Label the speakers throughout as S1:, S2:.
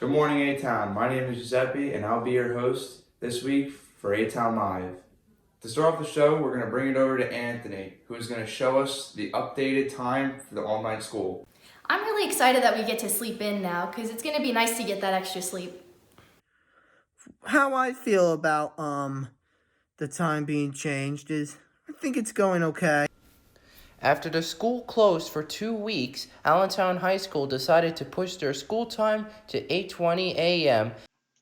S1: Good morning, ATown. My name is Giuseppe, and I'll be your host this week for ATown Live. To start off the show, we're going to bring it over to Anthony, who is going to show us the updated time for the online school.
S2: I'm really excited that we get to sleep in now because it's going to be nice to get that extra sleep.
S3: How I feel about the time being changed is I think it's going okay.
S4: After the school closed for 2 weeks, Allentown High School decided to push their school time to 8:20 a.m.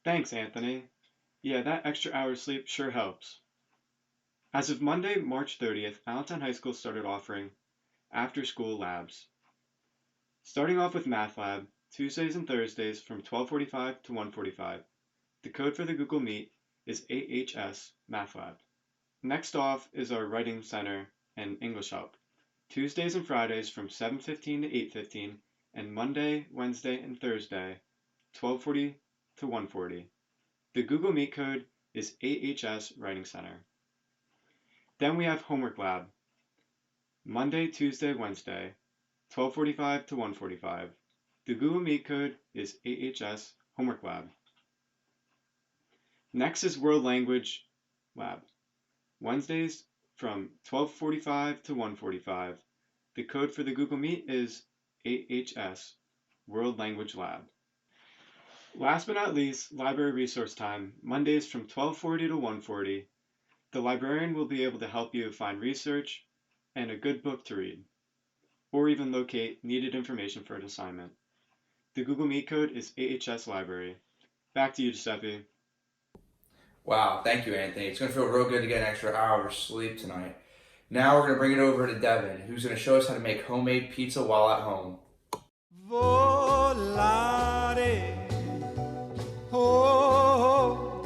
S5: Thanks, Anthony. Yeah, that extra hour of sleep sure helps. As of Monday, March 30th, Allentown High School started offering after-school labs. Starting off with Math Lab, Tuesdays and Thursdays from 12:45 to 1:45. The code for the Google Meet is AHS Math Lab. Next off is our Writing Center and English Help. Tuesdays and Fridays from 7:15 to 8:15, and Monday, Wednesday, and Thursday, 12:40 to 1:40. The Google Meet code is AHS Writing Center. Then we have Homework Lab. Monday, Tuesday, Wednesday, 12:45 to 1:45. The Google Meet code is AHS Homework Lab. Next is World Language Lab. Wednesdays from 12:45 to 1:45. The code for the Google Meet is AHS World Language Lab. Last but not least, library resource time, Mondays from 12:40 to 1:40. The librarian will be able to help you find research and a good book to read, or even locate needed information for an assignment. The Google Meet code is AHS Library. Back to you, Giuseppe.
S1: Wow, thank you, Anthony. It's going to feel real good to get an extra hour of sleep tonight. Now we're going to bring it over to Devin, who's going to show us how to make homemade pizza while at home.
S6: Volare. Oh.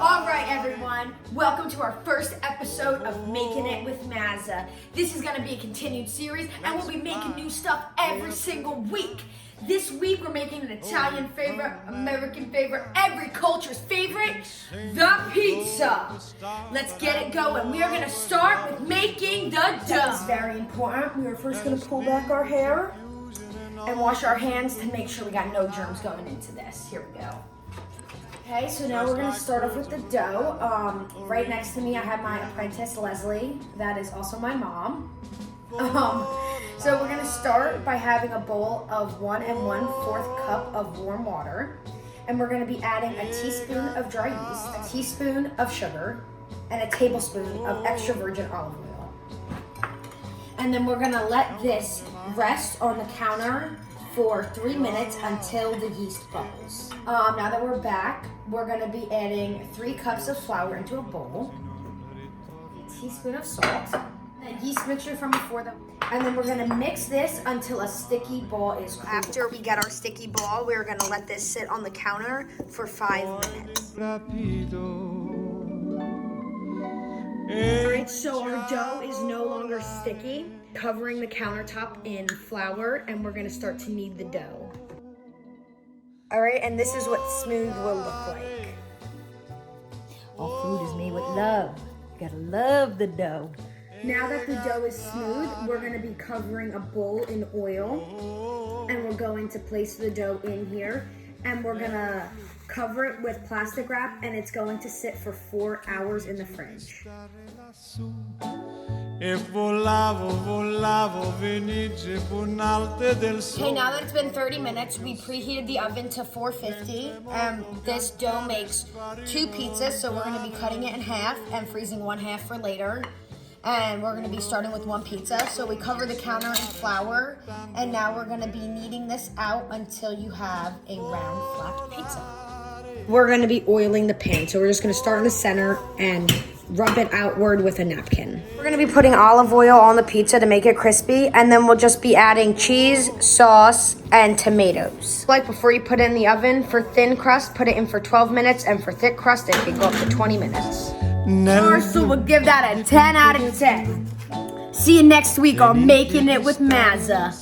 S2: All right, everyone. Welcome to our first episode of Making It with Mazza. This is going to be a continued series, and we'll be making new stuff every single week. This week, we're making an Italian favorite, American favorite, every culture's favorite, the pizza. Let's get it going. We are going to start with making the dough.
S7: That's very important. We are first going to pull back our hair and wash our hands to make sure we got no germs going into this. Here we go. Okay, so now we're going to start off with the dough. Right next to me, I have my apprentice, Leslie. That is also my mom. So we're going to start by having a bowl of 1 1/4 cup of warm water. And we're going to be adding a teaspoon of dry yeast, a teaspoon of sugar, and a tablespoon of extra virgin olive oil. And then we're going to let this rest on the counter for 3 minutes until the yeast bubbles. Now that we're back, we're going to be adding 3 cups of flour into a bowl, a teaspoon of salt, a yeast mixture from before and then we're going to mix this until a sticky ball is cool. After we get our sticky ball, we're going to let this sit on the counter for 5 minutes. Alright, so our dough is no longer sticky, covering the countertop in flour, and we're going to start to knead the dough. Alright, and this is what smooth will look like.
S8: All food is made with love. You gotta love the dough.
S7: Now that the dough is smooth, we're going to be covering a bowl in oil, and we're going to place the dough in here, and we're going to cover it with plastic wrap, and it's going to sit for 4 hours in the fridge.
S6: Okay,
S2: now that it's been 30 minutes, we preheated the oven to 450. This dough makes 2 pizzas, so we're going to be cutting it in half and freezing 1 half for later. And we're going to be starting with 1 pizza. So we cover the counter in flour, and now we're going to be kneading this out until you have a round, flat pizza.
S7: We're going to be oiling the pan, so we're just going to start in the center and rub it outward with a napkin. We're going to be putting olive oil on the pizza to make it crispy, and then we'll just be adding cheese, sauce, and tomatoes. Like before you put it in the oven, for thin crust, put it in for 12 minutes, and for thick crust, it can go up to 20 minutes.
S2: So we'll give that a 10 out of 10. See you next week on Making It with Mazza.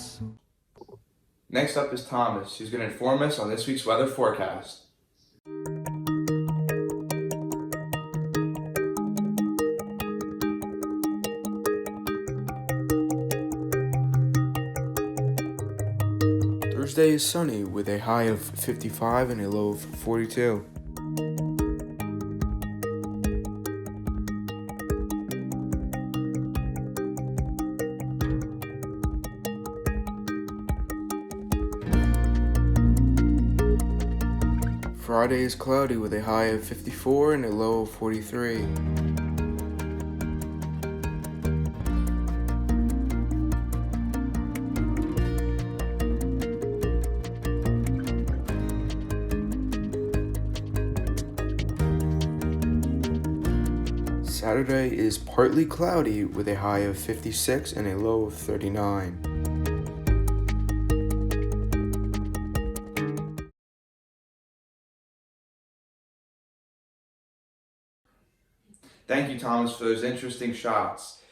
S1: Next up is Thomas, who's going to inform us on this week's weather forecast. Thursday is sunny with a high of 55 and a low of 42. Friday is cloudy with a high of 54 and a low of 43. Saturday is partly cloudy with a high of 56 and a low of 39. Thank you, Thomas, for those interesting shots.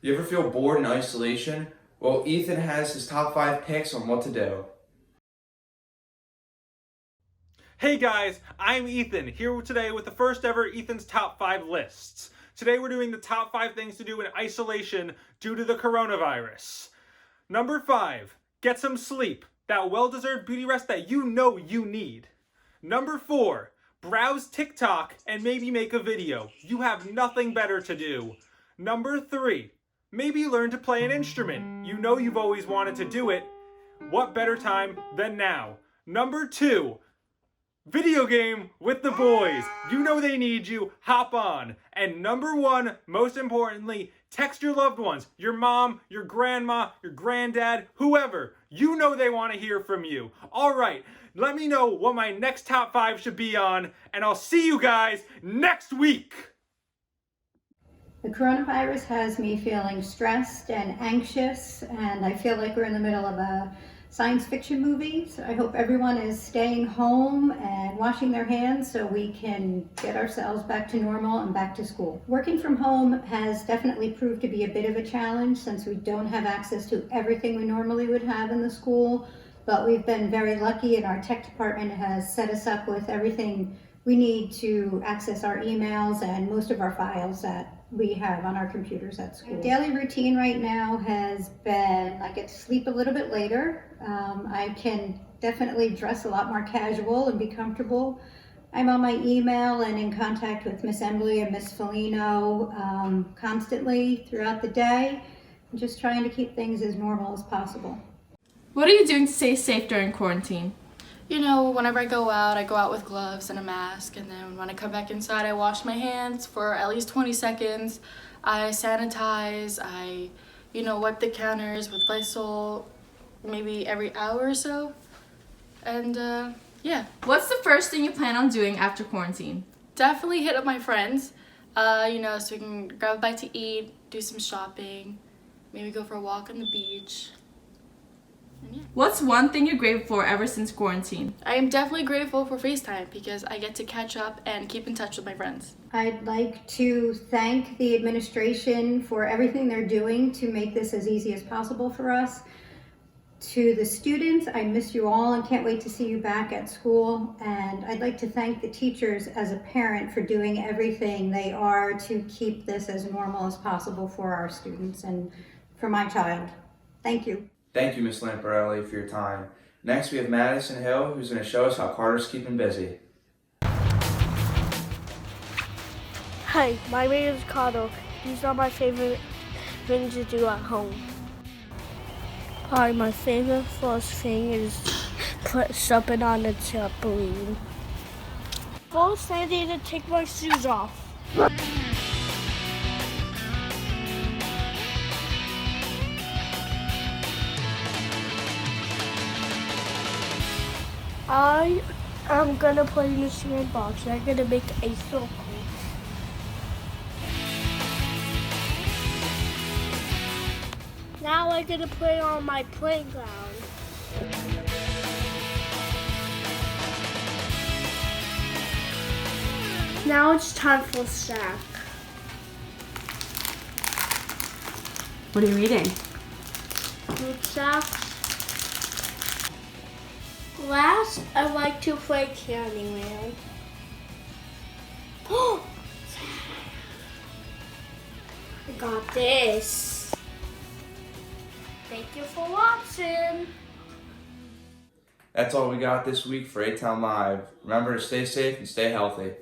S1: You ever feel bored in isolation? Well, Ethan has his top 5 picks on what to do.
S6: Hey guys, I'm Ethan, here today with the first ever Ethan's Top 5 lists. Today we're doing the top 5 things to do in isolation due to the coronavirus. Number 5, get some sleep. That well-deserved beauty rest that you know you need. Number 4, browse TikTok and maybe make a video. You have nothing better to do. Number 3, maybe learn to play an instrument. You know you've always wanted to do it. What better time than now? Number 2, video game with the boys. You know they need you. Hop on. And number 1, most importantly, text your loved ones. Your mom, your grandma, your granddad, whoever. You know they want to hear from you. All right, let me know what my next top 5 should be on, and I'll see you guys next week.
S9: The coronavirus has me feeling stressed and anxious, and I feel like we're in the middle of a science fiction movie. So I hope everyone is staying home and washing their hands so we can get ourselves back to normal and back to school. Working from home has definitely proved to be a bit of a challenge since we don't have access to everything we normally would have in the school, but we've been very lucky and our tech department has set us up with everything we need to access our emails and most of our files that we have on our computers at school. My daily routine right now has been, I get to sleep a little bit later. I can definitely dress a lot more casual and be comfortable. I'm on my email and in contact with Miss Emily and Miss Felino constantly throughout the day. I'm just trying to keep things as normal as possible.
S10: What are you doing to stay safe during quarantine?
S11: You know, whenever I go out with gloves and a mask, and then when I come back inside, I wash my hands for at least 20 seconds. I sanitize, I, wipe the counters with Lysol maybe every hour or so. And, yeah.
S10: What's the first thing you plan on doing after quarantine?
S11: Definitely hit up my friends, so we can grab a bite to eat, do some shopping, maybe go for a walk on the beach. Yeah.
S10: What's one thing you're grateful for ever since quarantine?
S11: I am definitely grateful for FaceTime because I get to catch up and keep in touch with my friends.
S9: I'd like to thank the administration for everything they're doing to make this as easy as possible for us. To the students, I miss you all and can't wait to see you back at school. And I'd like to thank the teachers as a parent for doing everything they are to keep this as normal as possible for our students and for my child. Thank you.
S1: Thank you, Ms. Lamparelli, for your time. Next, we have Madison Hill, who's going to show us how Carter's keeping busy.
S12: Hi, my name is Carter. These are my favorite things to do at home. Hi, my favorite first thing is stepping on a trampoline. First, I need to take my shoes off. I am gonna play in the sandbox. I'm gonna make a circle. Now I'm gonna play on my playground. Now it's time for a snack.
S10: What are you reading?
S12: Fruit snacks. Last, I like to play Candyman. Oh! I got this. Thank you for watching.
S1: That's all we got this week for ATown Live. Remember to stay safe and stay healthy.